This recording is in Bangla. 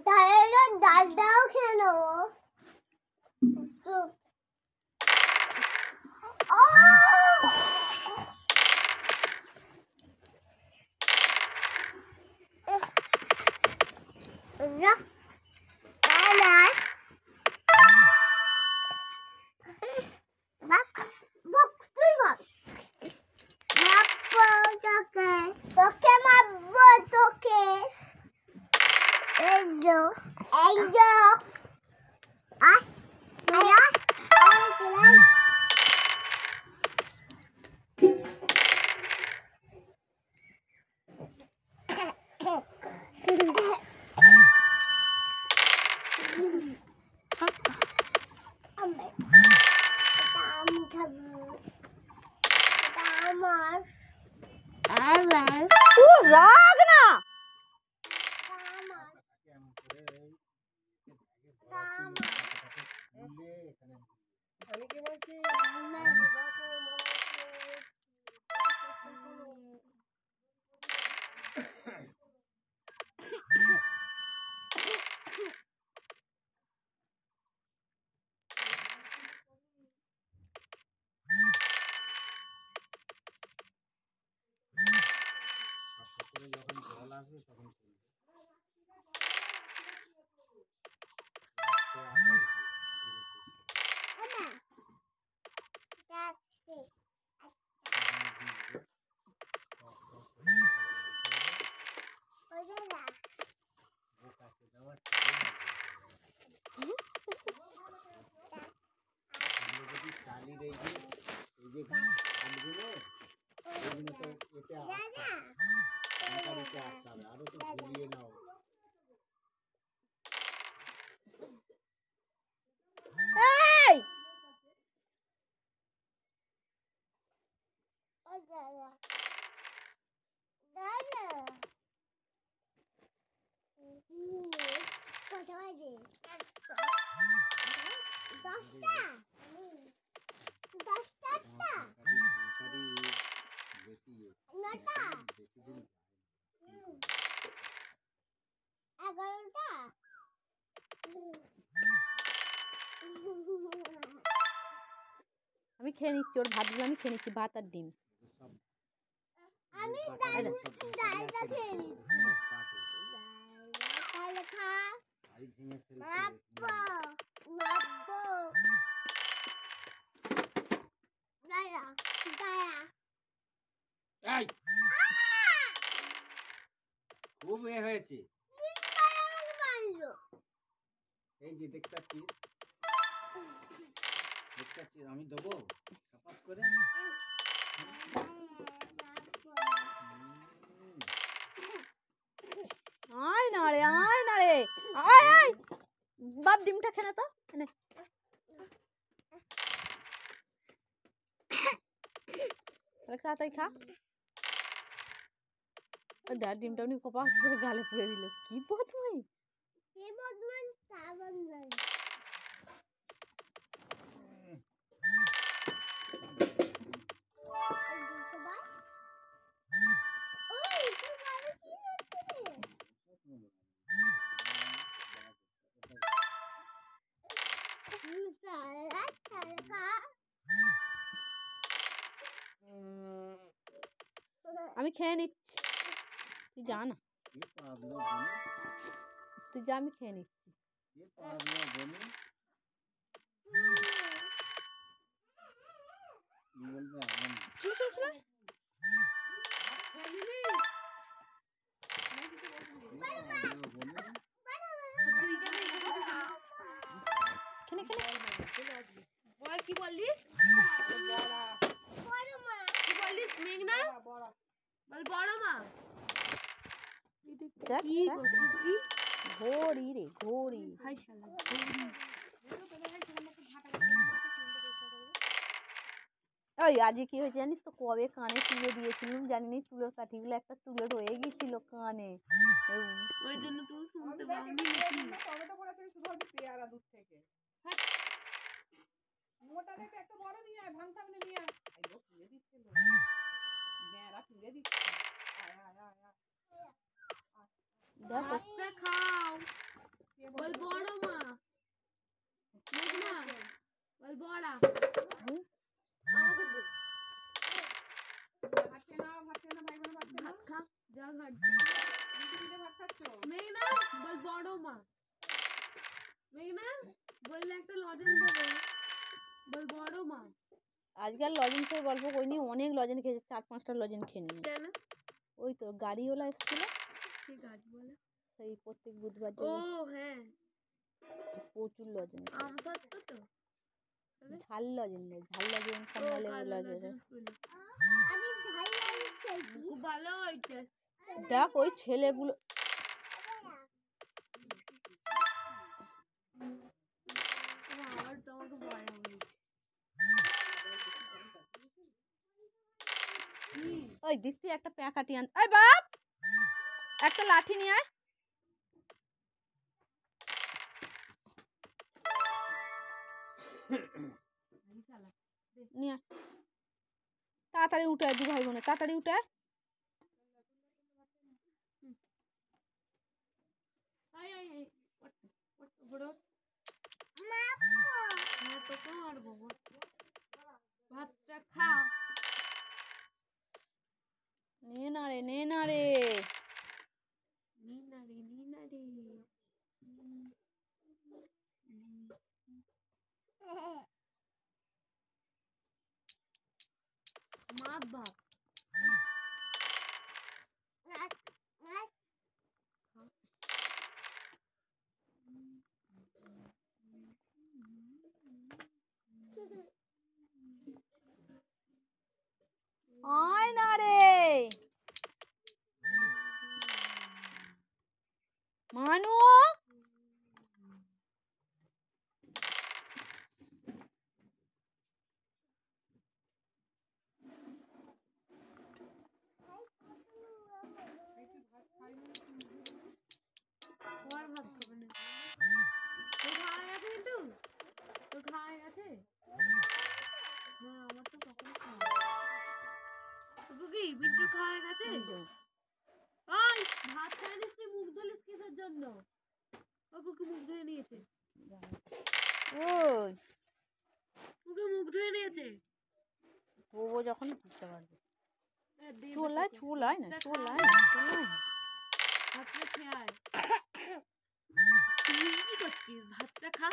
তাহলে ডালটাও খেয়ে নেবো। তোকে মারবো তোকে। এই যো আয় আমি খাবো আমার ও রাগ না আমি কি বলছি যখন জল আসবে তখন চালিয়ে এই যে ঘাটগুলো এগুলো তো এতে আসতে হবে আরো তো ঝুলিয়ে নাও আমি খেয়ে নিচ্ছি ওর ভাতগুলো আমি খেয়ে নিচ্ছি ভাত আর ডিম আমি খুব হয়েছে এই যে দেখতে পাচ্ছিস আমি দেবো সাপাত করে আয় না রে আয় আয় বাপ ডিমটা খেয়ে তো এনে তাড়াতাড়ি খা দার ডিমটা উনি কপা করে গালে পুড়ে দিল কি বদমাই আমি খেয়ে নিচ্ছি তুই যা না তুই যা আমি খেয়ে নিচ্ছি কি বললি কি বললিস মেঘনা বল বড় মা ঘড়ি রে ঘড়ি ওই আজকে কি হয়েছে জানিস তো কবে কানে তুলে দিয়েছিলাম জানিনি চুলের কাঠিগুলো একটা তুলে রয়ে গেছিল কানে ওই জন্য তুই শুনতে পাবি টমেটো পড়েছে শুধু পেয়ারা দুধ থেকে মোটা দেখে একটা বড় নিয়ে আয় ভাঙ সামনে নিয়ে আয় আই গো দিয়ে দিচ্ছে ফিরে দিচ্ছি। আয় আয় আয় আয়। দেখো ভাতটা খাও। কে বল বলছে? বড় মা। মেঘনা বল বড়া। হুম, আমাকে দে। ভাত খেয়ে নাও, ভাত খেয়ে নাও, ভাই বোনে ভাত খেয়ে নাও। ভাত খা। যা ঘাট। মিন্টু দিদি ভাত খাচ্ছ? মেঘনা বল বড় মা। মেঘনা বললে একটা লজেন দেবো। বল বড় মা। আজকাল লজেন্সের গল্প করিনি, অনেক লজেন খেয়েছে, 4-5টা লজেন খেয়ে নিয়ে। কেন? ওই তো গাড়িওয়ালা এসেছিল, ঠিক আছে বলে। সেই প্রত্যেক বুধবার ও যে হ্যাঁ প্রচুর লজেন আম সত্য তো। ঝাল লজেন নেই, ঝাল লজেন ও কমলা লেবু কালো লজেন। লজেন্স গুলো আমি ঝাল লাইস খেয়েছি। খুব ভালো হয়েছে। দেখ ওই ছেলেগুলো আবার তোমাকে ভয় হয়েছে। ওই দিকটি একটা প্যাকাটি আন। এই বাপ, একটা লাঠি নিয়ে আয়। নিয়ে আয়। তাড়াতাড়ি উঠে আয়, 2 ভাই বোনে তাড়াতাড়ি উঠে আয়। আয় আয় আয় বড় হ্যাঁ তোকে মারবো। ভাতটা খা। নে না রে, নে না রে। নিনা রে নিনা রে। মা বাপ আয় না রে মানু। এই তুই ভাত খাইনি না, তুই মুখে দিলি? আর ভাত খাবে না। তোর খাওয়া গেছে কিন্তু তোর খাওয়া গেছে। না আমার তো কখনো খাওয়া কি বিট্টুর খাওয়া গেছে। ওই ভাত খাইনিস তুই মুখ ধুলিস কিসের জন্য। ও কুকি মুখ ধুয়ে নিয়েছে। ওই কুকি মুখ ধুয়ে নিয়েছে। ও যখন বুঝতে পারবে। দে চলায় বেটাকে। চলায় না, ভাতটা চলায় খা। না, চলায় না। ভাতটা খেয়ে আয়। তুই কি করছিস ভাতটা খা।